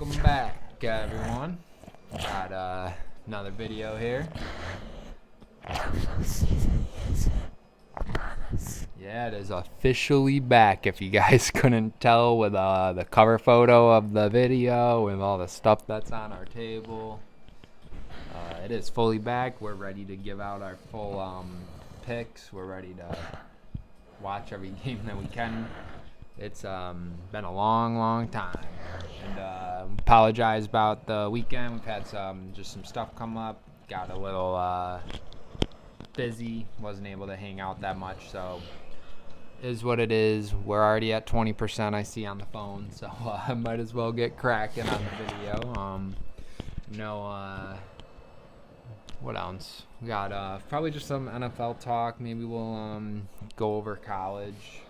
Welcome back, everyone. Got another video here. Yeah, it is officially back. If you guys couldn't tell with the cover photo of the video and all the stuff that's on our table, it is fully back. We're ready to give out our full picks. We're ready to watch every game that we can. It's been a long time, and apologize about the weekend. We've had some stuff come up. Got a little busy. Wasn't able to hang out that much, so is what it is. We're already at 20%. I see on the phone, so I might as well get cracking on the video. What else? We got probably just some NFL talk. Maybe we'll go over college.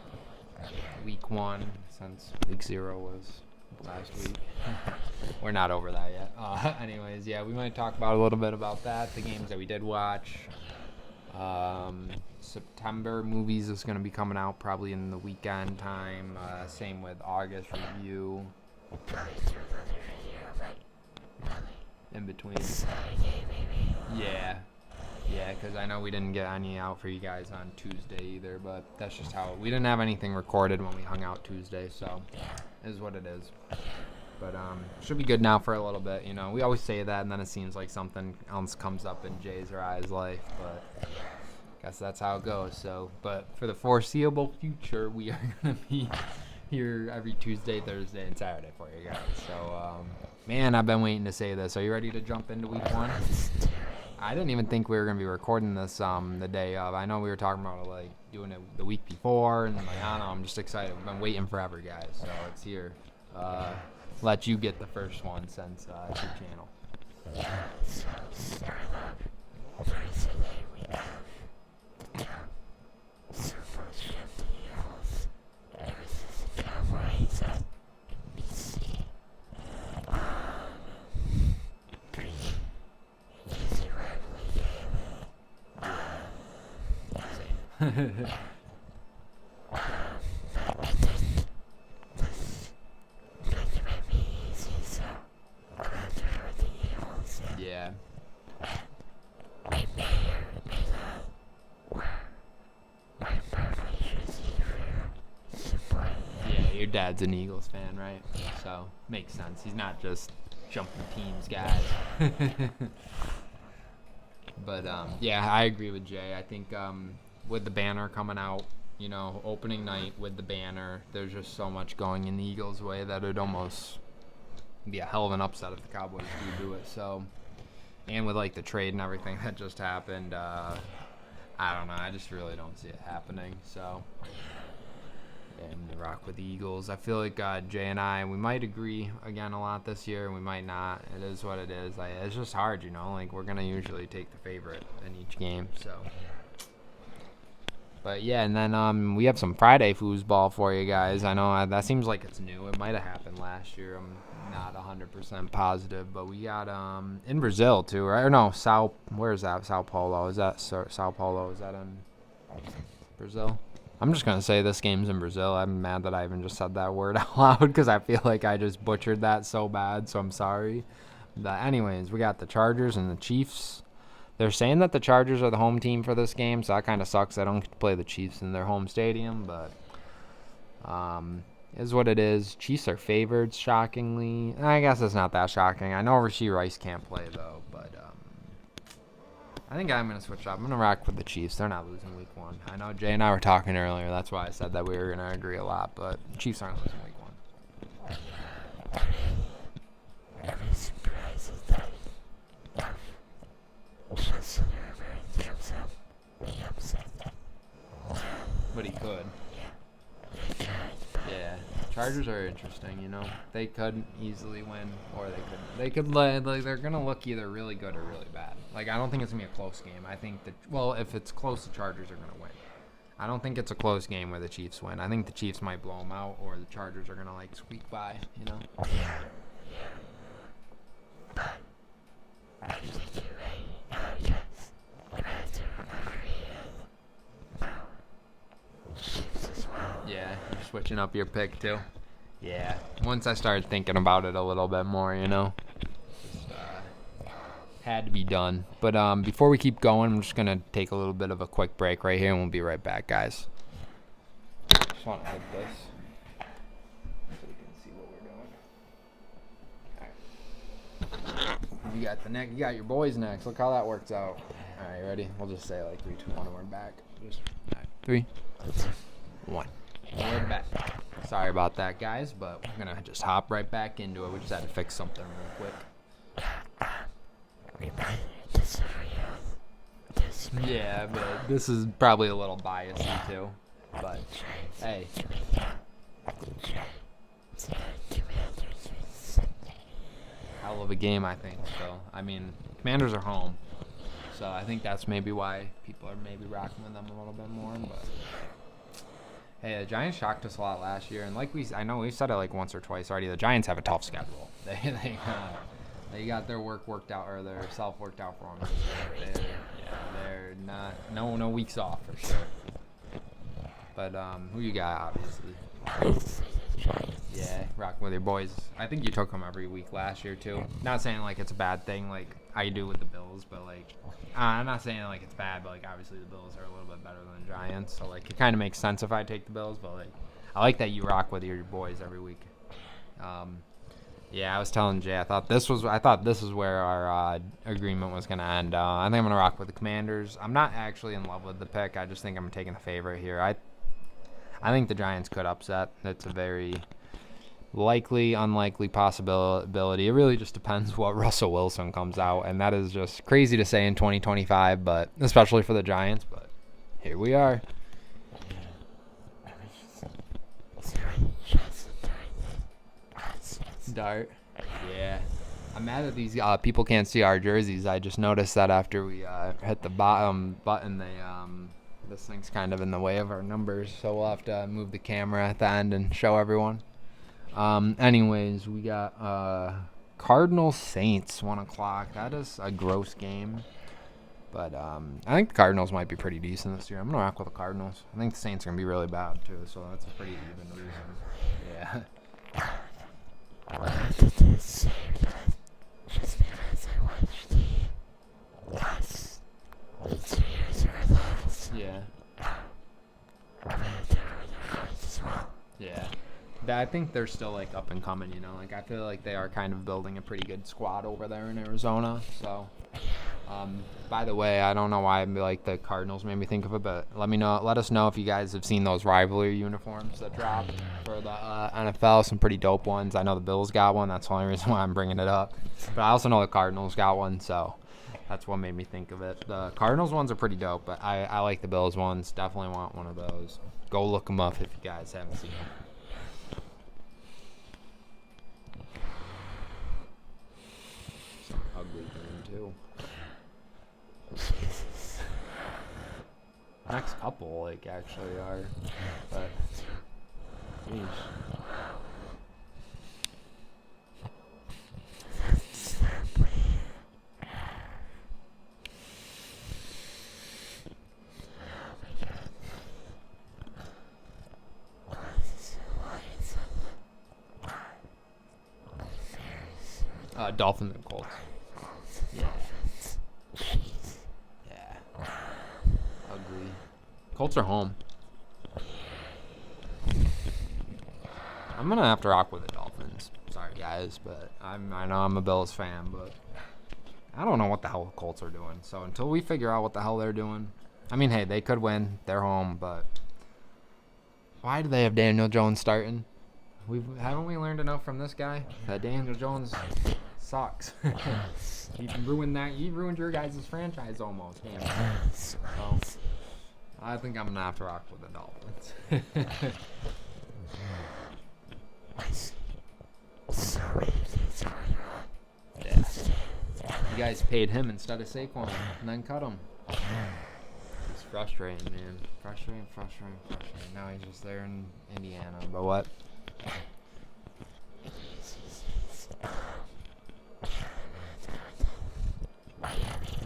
Week 1, since week 0 was last week. We're not over that yet. Anyways, yeah, we might talk about a little bit about that, the games that we did watch. September movies is going to be coming out probably in the weekend time. Same with August review. In between. Yeah, because I know we didn't get any out for you guys on Tuesday either, but that's just how we didn't have anything recorded when we hung out Tuesday, so it is what it is. But should be good now for a little bit. You know, we always say that, and then it seems like something else comes up in Jay's or I's life, but I guess that's how it goes. So, but for the foreseeable future, we are gonna be here every Tuesday, Thursday, and Saturday for you guys. So, man, I've been waiting to say this. Are you ready to jump into week 1? I didn't even think we were going to be recording this the day of. I know we were talking about like doing it the week before, and like, I don't know, I'm just excited. We've been waiting forever, guys, so it's here. Let you get the first one since it's your channel. Yeah. Yeah, your dad's an Eagles fan, right? So, makes sense. He's not just jumping teams guy. But, yeah, I agree with Jay. I think with the banner coming out, you know, opening night with the banner, there's just so much going in the Eagles' way that it'd almost be a hell of an upset if the Cowboys do it. So, and with like the trade and everything that just happened, I don't know. I just really don't see it happening. So, and rock with the Eagles. I feel like Jay and I, we might agree again a lot this year, and we might not. It is what it is. It's just hard, you know. Like, we're gonna usually take the favorite in each game. So, but yeah, and then we have some Friday foosball for you guys. I know that seems like it's new. It might have happened last year. I'm not 100% positive, but we got in Brazil too, right? Or no, where is that? Sao Paulo. Is that Sao Paulo? Is that in Brazil? I'm just gonna say this game's in Brazil. I'm mad that I even just said that word out loud because I feel like I just butchered that so bad. So I'm sorry. But anyways, we got the Chargers and the Chiefs. They're saying that the Chargers are the home team for this game, so that kind of sucks. I don't get to play the Chiefs in their home stadium, but is what it is. Chiefs are favored, shockingly. I guess it's not that shocking. I know Rashee Rice can't play, though, but I think I'm going to switch up. I'm going to rock with the Chiefs. They're not losing week 1. I know Jay and I were talking earlier. That's why I said that we were going to agree a lot, but Chiefs aren't losing week 1. But he could. Yeah. Chargers are interesting, you know. They could easily win, or they could like they're gonna look either really good or really bad. Like, I don't think it's gonna be a close game. I think that, well, if it's close, the Chargers are gonna win. I don't think it's a close game where the Chiefs win. I think the Chiefs might blow them out, or the Chargers are gonna like squeak by, you know. Yeah, you're switching up your pick too. Yeah. Once I started thinking about it a little bit more, just, had to be done. But before we keep going, I'm just gonna take a little bit of a quick break right here, and we'll be right back, guys. Just want to hit this so we can see what we're doing. All right. You got the neck. You got your boys next. Look how that works out. All right, ready? We'll just say like 3, 2, 1, and we're back. Just 3, 2, 1. And we're back. Sorry about that, guys, but we're gonna just hop right back into it. We just had to fix something real quick. Yeah, but this is probably a little biasy too. But hey. Hell of a game, I think. So I mean, Commanders are home, so I think that's maybe why people are maybe rocking with them a little bit more. But hey, the Giants shocked us a lot last year, and I know we've said it like once or twice already. The Giants have a tough schedule. They got their work worked out, or their self worked out for them. They're not no weeks off for sure. But who you got, obviously? Yeah, rocking with your boys. I think you took them every week last year too. Not saying like it's a bad thing like I do with the Bills, but like I'm not saying like it's bad, but like obviously the Bills are a little bit better than the Giants, so like it kind of makes sense if I take the Bills. But like I like that you rock with your boys every week. Yeah, I was telling Jay I thought this was where our agreement was gonna end. I think I'm gonna rock with the Commanders. I'm not actually in love with the pick. I just think I'm taking the favorite here. I think the Giants could upset. That's a very likely, unlikely possibility. It really just depends what Russell Wilson comes out, and that is just crazy to say in 2025, but especially for the Giants. But here we are. Dart. Yeah. I'm mad that these people can't see our jerseys. I just noticed that after we hit the bottom button, this thing's kind of in the way of our numbers, so we'll have to move the camera at the end and show everyone. Anyways, we got Cardinals Saints 1 o'clock. That is a gross game, but I think the Cardinals might be pretty decent this year. I'm gonna rock with the Cardinals. I think the Saints are gonna be really bad too, so that's a pretty even reason. Yeah. Just because I watched the last 2 years of our lives. Yeah. Yeah. I think they're still like up and coming, like I feel like they are kind of building a pretty good squad over there in Arizona. So by the way, I don't know why like the Cardinals made me think of it, but let us know if you guys have seen those rivalry uniforms that dropped for the NFL. Some pretty dope ones. I know the Bills got one. That's the only reason why I'm bringing it up, but I also know the Cardinals got one, so that's what made me think of it. The Cardinals ones are pretty dope, but I like the Bills ones. Definitely want one of those. Go look them up if you guys haven't seen them. Some ugly green too. Next couple like actually are, but geez. Dolphins and Colts. Yeah. Yeah. Ugly. Colts are home. I'm gonna have to rock with the Dolphins. Sorry guys, but I know I'm a Bills fan, but I don't know what the hell the Colts are doing. So until we figure out what the hell they're doing, I mean, hey, they could win. They're home, but why do they have Daniel Jones starting? Haven't we learned enough from this guy that Daniel Jones sucks? He ruined your guys' franchise almost. So I think I'm gonna have to rock with the Dolphins. Yeah. You guys paid him instead of Saquon and then cut him. It's frustrating, man. Frustrating. Now he's just there in Indiana. But what?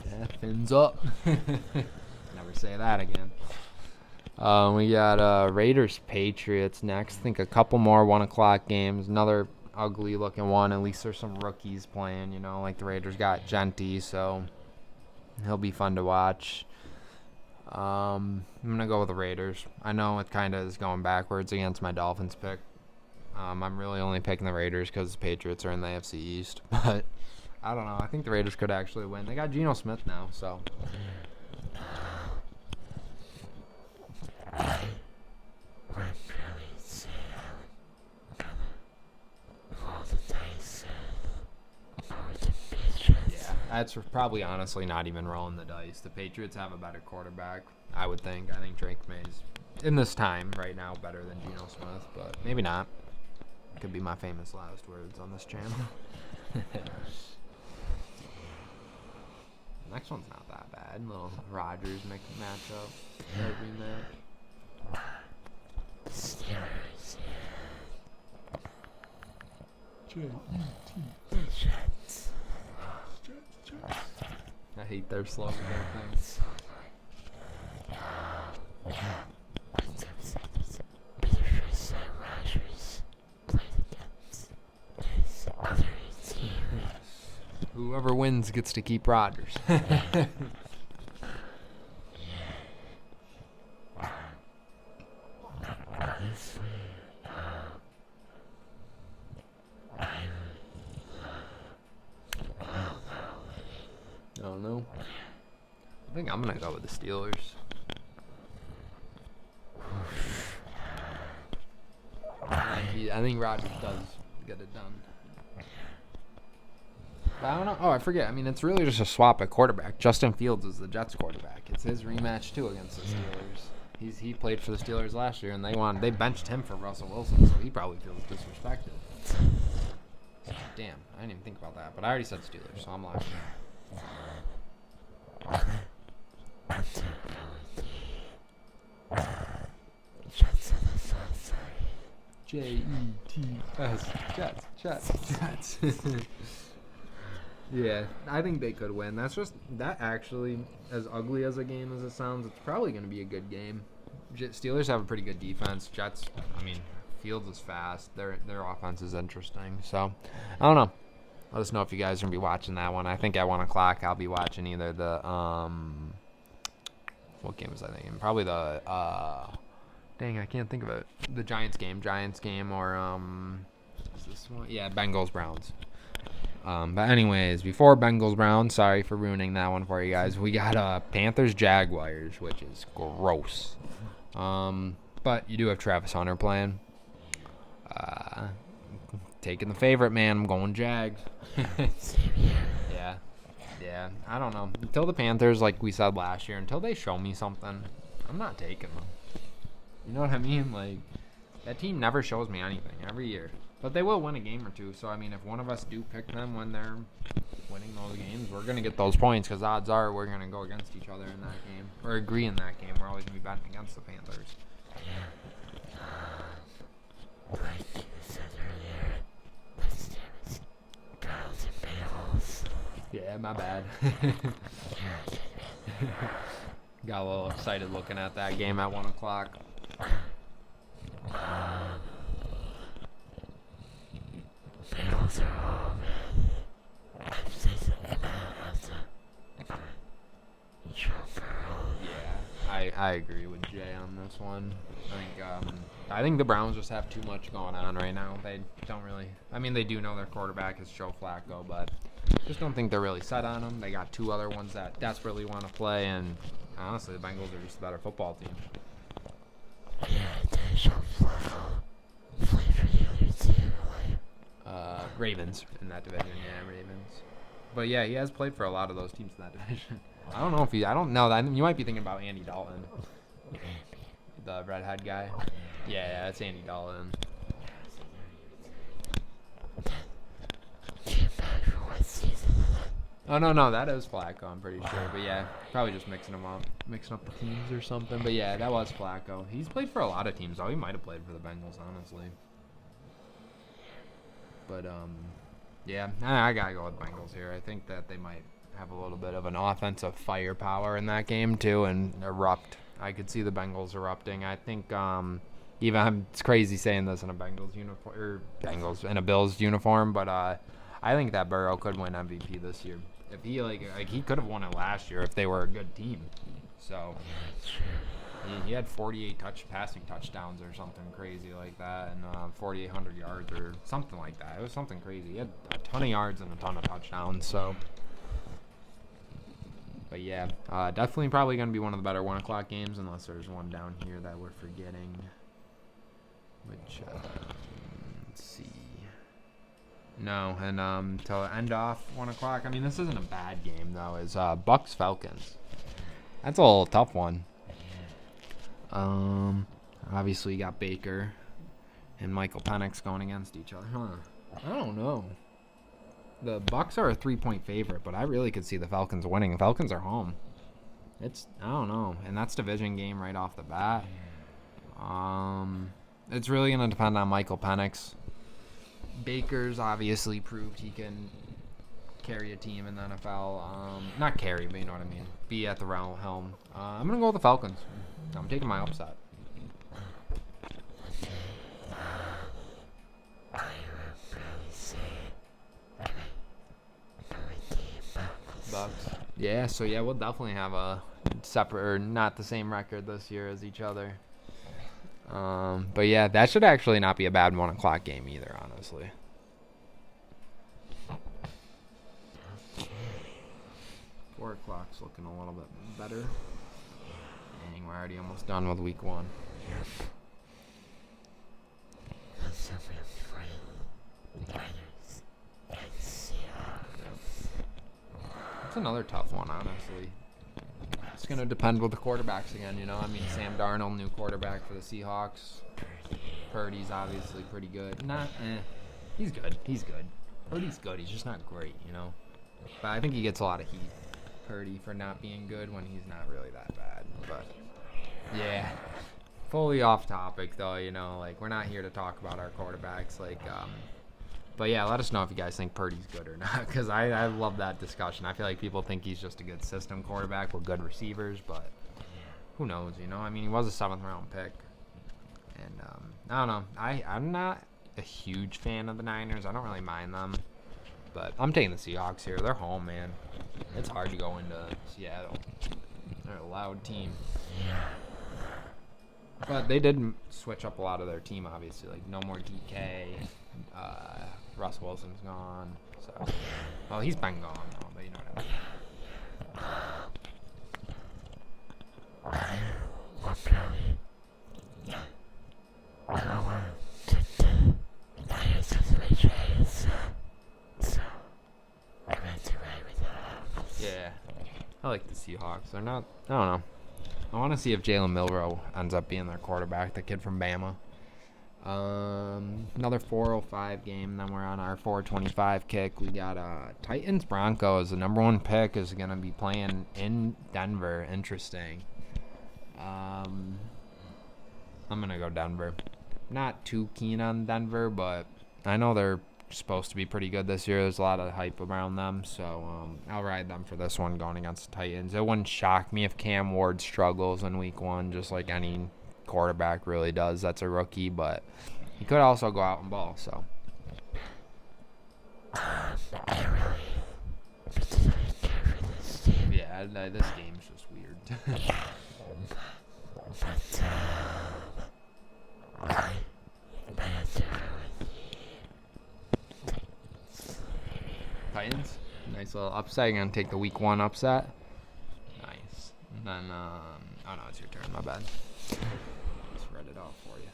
Yeah, fins up. Never say that again. We got Raiders Patriots next. I think a couple more 1 o'clock games. Another ugly looking one. At least there's some rookies playing. You know, like the Raiders got Genty, so he'll be fun to watch. I'm gonna go with the Raiders. I know it kind of is going backwards against my Dolphins pick. I'm really only picking the Raiders because the Patriots are in the AFC East. But I don't know. I think the Raiders could actually win. They got Geno Smith now, so. Yeah, that's probably honestly not even rolling the dice. The Patriots have a better quarterback, I would think. I think Drake May's, in this time right now, better than Geno Smith, but maybe not. Could be my famous last words on this channel. Next one's not that bad. Little Rodgers matchup. Rematch. Steelers. Jets. I hate their slogan things. Whoever wins gets to keep Rodgers. I don't know. I think I'm gonna go with the Steelers. I think Rodgers does get it done. But I don't know. Oh, I forget. I mean, it's really just a swap at quarterback. Justin Fields is the Jets quarterback. It's his rematch too against the Steelers. He played for the Steelers last year, and they benched him for Russell Wilson, so he probably feels disrespected. Damn, I didn't even think about that. But I already said Steelers, so I'm lying. Jets. Jets. Yeah, I think they could win. That actually, as ugly as a game as it sounds, it's probably going to be a good game. Steelers have a pretty good defense. Jets, I mean, Fields is fast. Their offense is interesting. So, I don't know. Let us know if you guys are going to be watching that one. I think at 1 o'clock I'll be watching either the, what game was I thinking? Probably the, dang, I can't think of it. The Giants game, or, is this one? Yeah, Bengals-Browns. But anyways, before Bengals-Browns, sorry for ruining that one for you guys, we got Panthers-Jaguars, which is gross. But you do have Travis Hunter playing. Taking the favorite, man. I'm going Jags. Yeah. I don't know. Until the Panthers, like we said last year, until they show me something, I'm not taking them. You know what I mean? Like, that team never shows me anything every year. But they will win a game or two. So, I mean, if one of us do pick them when they're winning those games, we're going to get those points because odds are we're going to go against each other in that game. Or agree in that game. We're always going to be betting against the Panthers. Like you said earlier, Browns and Bengals. Yeah, my bad. Got a little excited looking at that game at 1 o'clock. Bengals are home. Yeah, I agree with Jay on this one. I think the Browns just have too much going on right now. They don't really. I mean, they do know their quarterback is Joe Flacco, but just don't think they're really set on him. They got two other ones that desperately want to play, and honestly, the Bengals are just a better football team. Yeah, Joe Flacco played for the other team. Ravens in that division. Yeah, Ravens. But yeah, he has played for a lot of those teams in that division. I don't know if I don't know that. You might be thinking about Andy Dalton, the redhead guy. Yeah, it's Andy Dalton. Oh no, that is Flacco. I'm pretty sure. But yeah, probably just mixing up the teams or something. But yeah, that was Flacco. He's played for a lot of teams. He might have played for the Bengals, honestly. But yeah, I gotta go with Bengals here. I think that they might have a little bit of an offensive firepower in that game too, and erupt I could see the Bengals erupting. I think even it's crazy saying this in a Bengals uniform or Bengals in a Bills uniform, but I think that Burrow could win MVP this year. If he like he could have won it last year if they were a good team. So he had 48 passing touchdowns or something crazy like that, and 4,800 yards or something like that. It was something crazy. He had a ton of yards and a ton of touchdowns. So, but yeah, definitely probably going to be one of the better 1 o'clock games, unless there's one down here that we're forgetting. Which let's see. No, and to end off 1 o'clock. I mean, this isn't a bad game though. Is Bucks Falcons. That's a little tough one. Obviously you got Baker and Michael Penix going against each other. I don't know. The Bucks are a 3-point favorite, but I really could see the Falcons winning. The Falcons are home. I don't know, and that's division game right off the bat. It's really gonna depend on Michael Penix. Baker's obviously proved he can carry a team in the NFL. Not carry, but you know what I mean. Be at the helm. I'm gonna go with the Falcons. I'm taking my upset. Bucks. Yeah, so yeah, we'll definitely have a separate or not the same record this year as each other. But yeah, that should actually not be a bad 1 o'clock game either, honestly. Four o'clock's looking a little bit better. Dang, we're already almost done with week 1. It's another tough one, honestly. It's going to depend with the quarterbacks again, you know. I mean, Sam Darnold, new quarterback for the Seahawks. Purdy's obviously pretty good. He's good. Purdy's good. He's just not great, you know. But I think he gets a lot of heat, Purdy, for not being good when he's not really that bad. But, yeah. Fully off topic, though, you know. Like, we're not here to talk about our quarterbacks. Like, but yeah, let us know if you guys think Purdy's good or not, because I love that discussion. I feel like people think he's just a good system quarterback with good receivers, but who knows, you know? I mean, he was a 7th-round pick. And, I don't know. I'm not a huge fan of the Niners. I don't really mind them. But I'm taking the Seahawks here. They're home, man. It's hard to go into Seattle. They're a loud team. But they did switch up a lot of their team, obviously. Like, no more DK. Russ Wilson's gone. So, well, he's been gone, though, but you know what Yeah. I like the Seahawks. They're not, I don't know. I want to see if Jalen Milroe ends up being their quarterback, the kid from Bama. Another 4:05 game. Then we're on our 4:25 kick. We got Titans Broncos. The number 1 pick is going to be playing in Denver. Interesting. I'm going to go Denver. Not too keen on Denver, but I know they're supposed to be pretty good this year. There's a lot of hype around them, so I'll ride them for this one going against the Titans. It wouldn't shock me if Cam Ward struggles in week 1, just like any quarterback really does. That's a rookie, but he could also go out and ball, so. Yeah, this game's just weird. Titans, nice little upset. You're gonna take the week 1 upset. Nice. And then, oh no, it's your turn. My bad. Just read it off for you.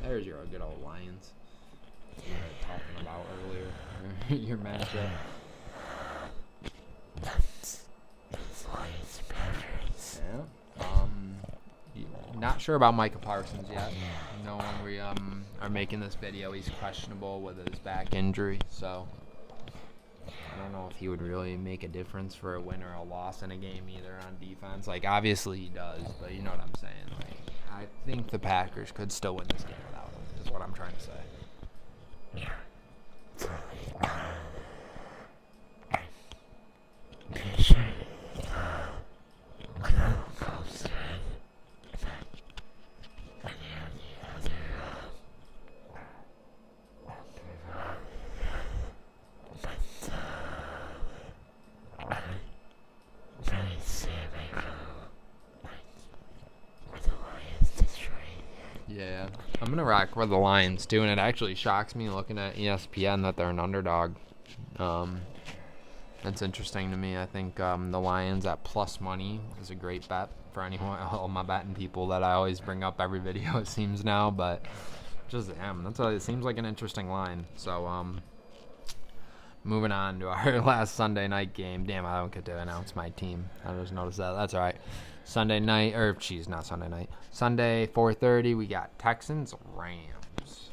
There's your good old Lions. You were talking about earlier. Your matchup. Yeah. Not sure about Micah Parsons yet. No one we are making this video. He's questionable with his back injury, so I don't know if he would really make a difference for a win or a loss in a game either on defense. Like, obviously he does, but you know what I'm saying. Like, I think the Packers could still win this game without him, is what I'm trying to say. going to rock with the Lions, too, and it actually shocks me looking at ESPN that they're an underdog. That's interesting to me. I think the Lions at plus money is a great bet for anyone, all my betting people that I always bring up every video, it seems now, but just it seems like an interesting line. So, moving on to our last Sunday night game. Damn, I don't get to announce my team. I just noticed that. That's all right. Sunday, 4:30, we got Texans-Rams.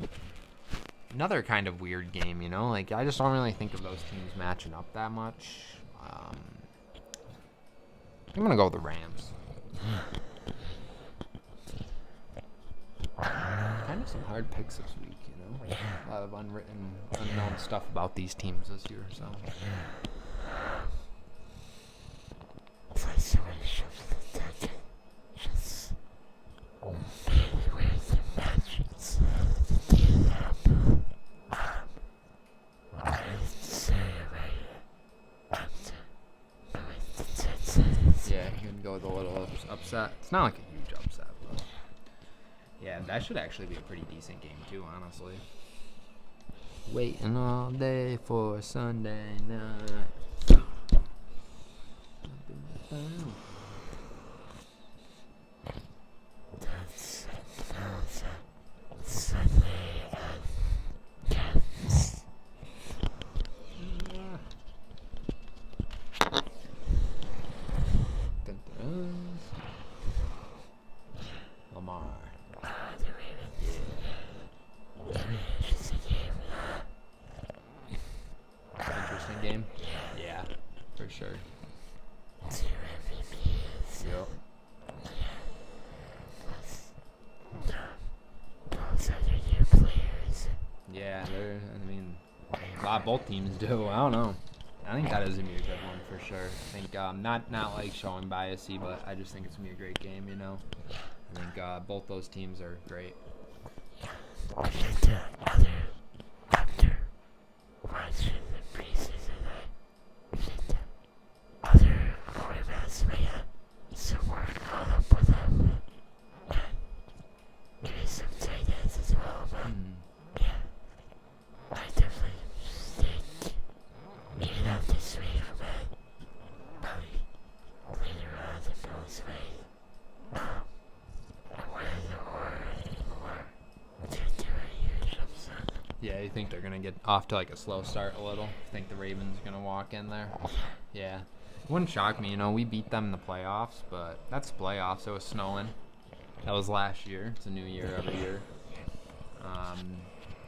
Another kind of weird game, Like, I just don't really think of those teams matching up that much. I'm going to go with the Rams. Kind of some hard picks this week, A lot of unknown stuff about these teams this year, so. Yeah, you can go with a little upset. It's not like a huge upset, but yeah, that should actually be a pretty decent game too, honestly. Waiting all day for Sunday night. Lamar. Interesting game? Yeah, for sure. Yep. Yeah, a lot both teams do. I don't know. I think that is going to be a good one for sure. I think, not like showing biasy, but I just think it's going to be a great game, I think both those teams are great. Yeah, you think they're going to get off to like a slow start a little? Think the Ravens are going to walk in there? Yeah. It wouldn't shock me, we beat them in the playoffs, but that's playoffs. It was snowing. That was last year. It's a new year every year.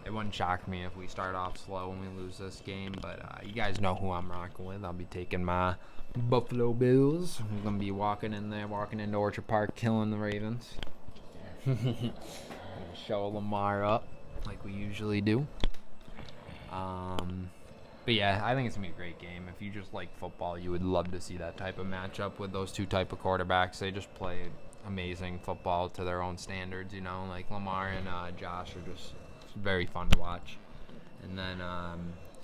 It wouldn't shock me if we start off slow and we lose this game, but you guys know who I'm rocking with. I'll be taking my Buffalo Bills. I'm going to be walking into Orchard Park, killing the Ravens. Show Lamar up like we usually do. But yeah, I think it's going to be a great game. If you just like football, you would love to see that type of matchup with those two type of quarterbacks. They just play amazing football to their own standards, like Lamar and Josh are just very fun to watch. And then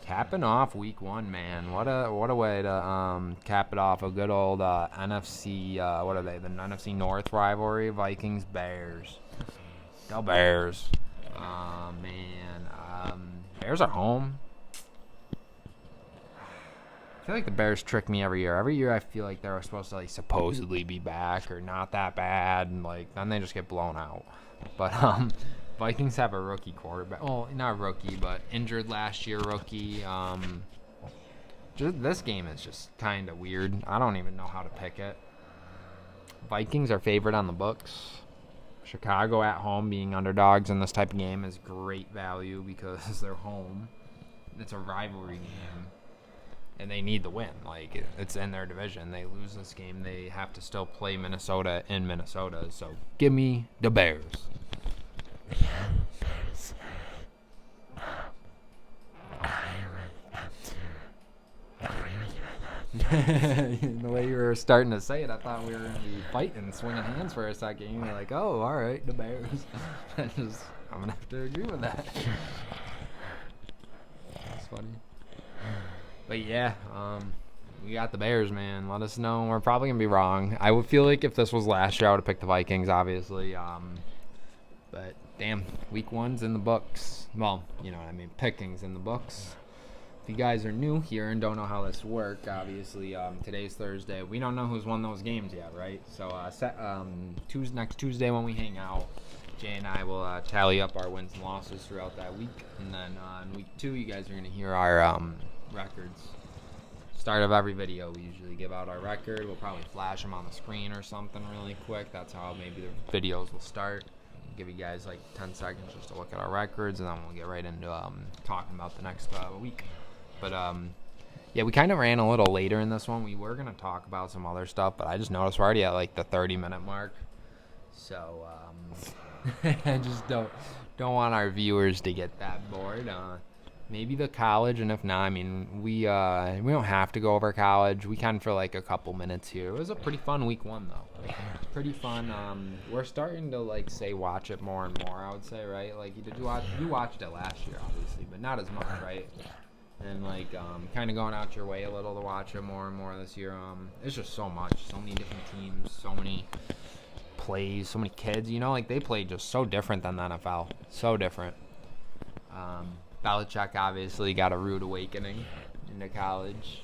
capping off week 1, man, what a way to cap it off. A good old NFC, what are they, the NFC North rivalry, Vikings Bears. Go Bears. Man, Bears are home. I feel like the Bears trick me every year. Every year I feel like they're supposed to like supposedly be back or not that bad, and like then they just get blown out. But Vikings have a rookie quarterback. Well, not rookie, but injured last year rookie. This game is just kind of weird. I don't even know how to pick it. Vikings are favored on the books. Chicago at home being underdogs in this type of game is great value because they're home. It's a rivalry game. And they need the win. Like, it's in their division. They lose this game, they have to still play Minnesota in Minnesota. So, give me the Bears. The way you were starting to say it, I thought we were going to be fighting, swinging hands for a second. You're like, oh, all right, the Bears. I'm going to have to agree with that. That's funny. But yeah, we got the Bears, man. Let us know. We're probably going to be wrong. I would feel like if this was last year, I would have picked the Vikings, obviously. But damn, week 1's in the books. Well, you know what I mean, pickings in the books. If you guys are new here and don't know how this works, obviously, today's Thursday. We don't know who's won those games yet, right? So next Tuesday when we hang out, Jay and I will tally up our wins and losses throughout that week. And then in week 2, you guys are going to hear our records. Start of every video, we usually give out our record. We'll probably flash them on the screen or something really quick. That's how maybe the videos will start. Give you guys like 10 seconds just to look at our records, and then we'll get right into talking about the next week. But yeah, we kind of ran a little later in this one. We were going to talk about some other stuff, but I just noticed we're already at like the 30-minute mark. So I just don't want our viewers to get that bored. Maybe the college, and if not, I mean, we don't have to go over college. We can for like a couple minutes here. It was a pretty fun week 1 though. Pretty fun. We're starting to like watch it more and more. I would say, right? Like you watched it last year, obviously, but not as much, right? And like kind of going out your way a little to watch it more and more this year. It's just so much, so many different teams, so many plays, so many kids. You know, like they play just so different than the NFL. So different. Belichick obviously got a rude awakening into college.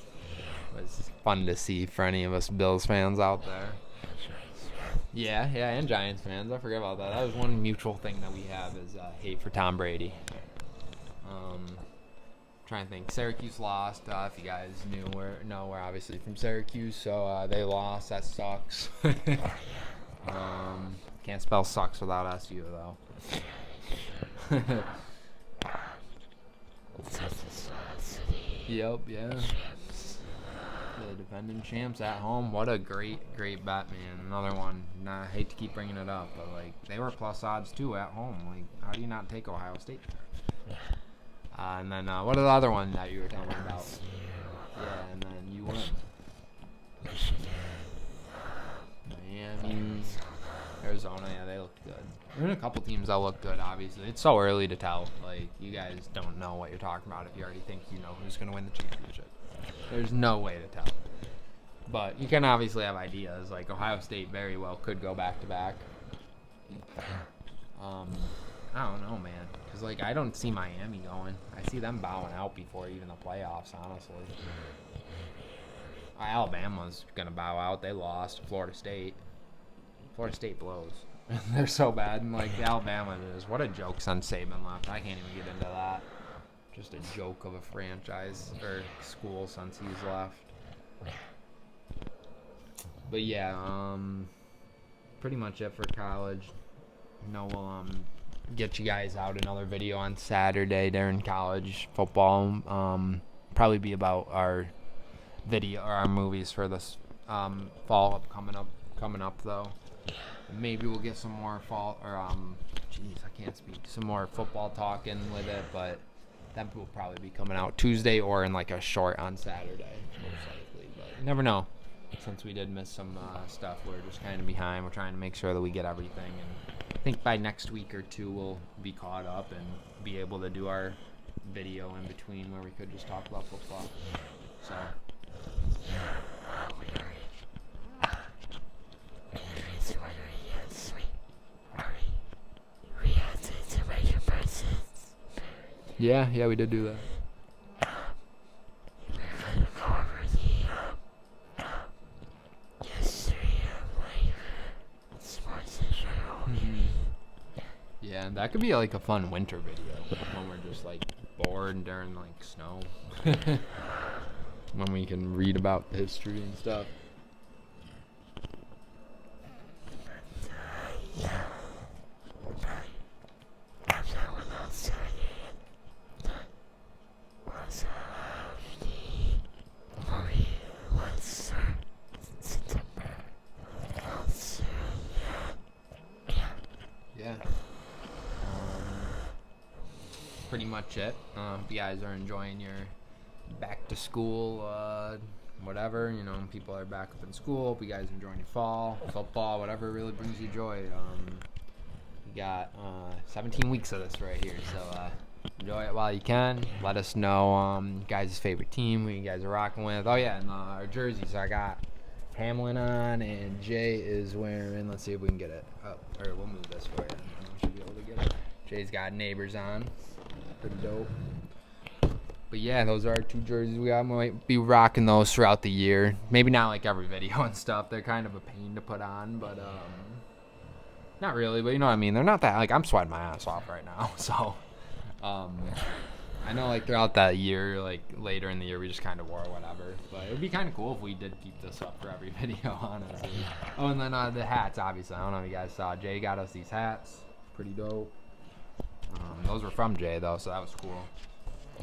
It was fun to see for any of us Bills fans out there. Yeah, and Giants fans. I forget about that. That was one mutual thing that we have is hate for Tom Brady. Trying to think. Syracuse lost. If you guys we're obviously from Syracuse, so they lost. That sucks. Can't spell sucks without SU though. Yep, yeah. The defending champs at home. What a great bet, man. Another one. I hate to keep bringing it up, but like they were plus odds too at home. Like, how do you not take Ohio State? And then what are the other one that you were telling me about? Yeah, and then you won. Miami, Arizona. Yeah, they looked good. There are a couple teams that look good, obviously. It's so early to tell. Like, you guys don't know what you're talking about if you already think you know who's going to win the championship. There's no way to tell. But you can obviously have ideas. Like, Ohio State very well could go back-to-back. I don't know, man. Because, like, I don't see Miami going. I see them bowing out before even the playoffs, honestly. Alabama's going to bow out. They lost to Florida State. Florida State blows. They're so bad. And, like, Alabama is. What a joke since Saban left. I can't even get into that. Just a joke of a franchise or school since he's left. But, yeah, pretty much it for college. We'll get you guys out another video on Saturday during college football. Probably be about our video or our movies for this fall coming up though. Maybe we'll get some more some more football talking with it, but that will probably be coming out Tuesday or in like a short on Saturday most likely. But you never know. Since we did miss some stuff, we're just kind of behind. We're trying to make sure that we get everything, and I think by next week or two we'll be caught up and be able to do our video in between where we could just talk about football. So. Yeah, we did do that. Yeah, that could be like a fun winter video when we're just like bored during like snow. When we can read about the history and stuff. Yeah. Pretty much it. If you guys are enjoying your back to school, whatever, people are back up in school. If you guys enjoying your fall, football, whatever really brings you joy. You got 17 weeks of this right here, so enjoy it while you can. Let us know guys' favorite team, who you guys are rocking with. Oh yeah, and our jerseys. I got Hamlin on, and Jay is wearing. Let's see if we can get it up, or we'll move this for you. We should be able to get it. Jay's got neighbors on. Pretty dope. But yeah, those are our 2 jerseys we got. We might be rocking those throughout the year. Maybe not like every video and stuff. They're kind of a pain to put on, but not really. But you know what I mean. They're not that like I'm sweating my ass off right now. So I know like throughout that year, like later in the year, we just kind of wore whatever. But it would be kind of cool if we did keep this up for every video, honestly. Oh, and then the hats, obviously. I don't know if you guys saw. Jay got us these hats. Pretty dope. Those were from Jay though, so that was cool.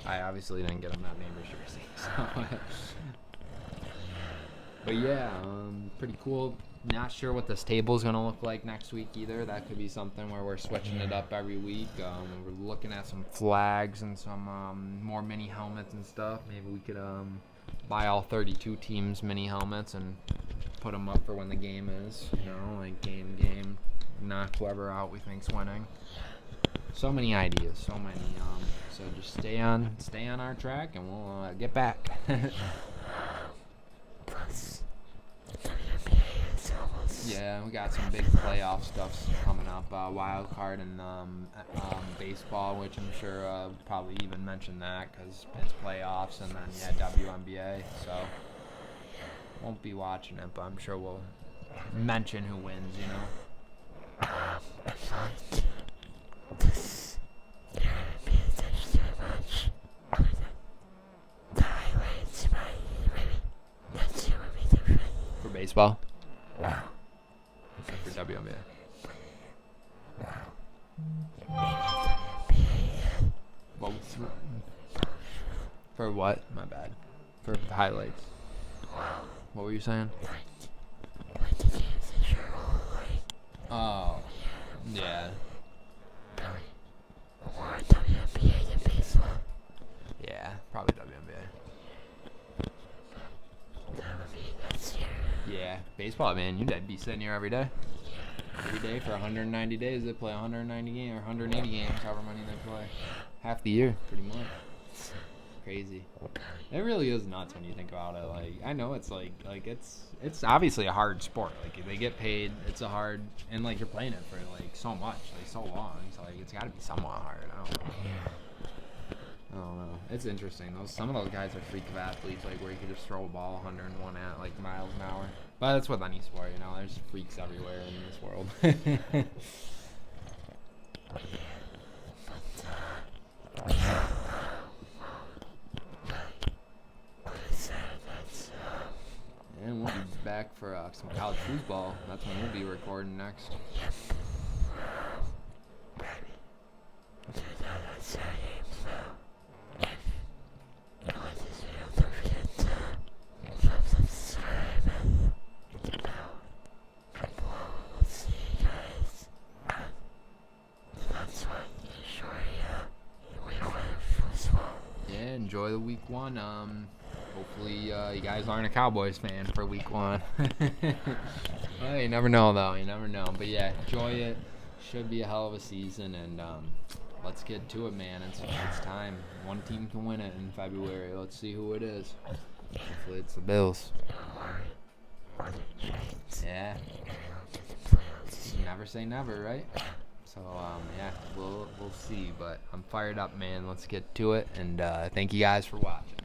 I obviously didn't get him that neighbor's jersey. So. But yeah, pretty cool. Not sure what this table is going to look like next week either. That could be something where we're switching it up every week. We're looking at some flags and some more mini helmets and stuff. Maybe we could buy all 32 teams mini helmets and put them up for when the game is. You know, like game, knock whoever out we think's winning. So many ideas, so many. So just stay on our track, and we'll get back. Yeah, we got some big playoff stuff coming up. Wild card and baseball, which I'm sure we'll probably even mention that because it's playoffs, and then WNBA. So won't be watching it, but I'm sure we'll mention who wins. You know. For baseball? For WNBA. Well, for what? My bad. For highlights. What were you saying? Oh, yeah. Yeah, probably WNBA. Yeah, baseball, man. You'd be sitting here every day. Every day for 190 days. They play 190 games or 180 games, however many they play. Half the year, pretty much. Crazy. It really is nuts when you think about it. Like, I know it's like it's obviously a hard sport. Like, they get paid. It's a hard, and like you're playing it for like so much, like so long. So like it's got to be somewhat hard. I don't know. It's interesting. Some of those guys are freak of athletes, like where you could just throw a ball 101 at like miles an hour. But that's with any sport, you know. There's freaks everywhere in this world. And we'll be back for some college foosball. That's when we'll be recording next. Yeah, enjoy the week 1. Hopefully you guys aren't a Cowboys fan for week 1. Well, you never know though. You never know. But yeah, enjoy it. Should be a hell of a season, and let's get to it, man. It's time. One team can win it in February. Let's see who it is. Hopefully it's the Bills. Yeah. Never say never, right? So yeah, we'll see. But I'm fired up, man. Let's get to it, and thank you guys for watching.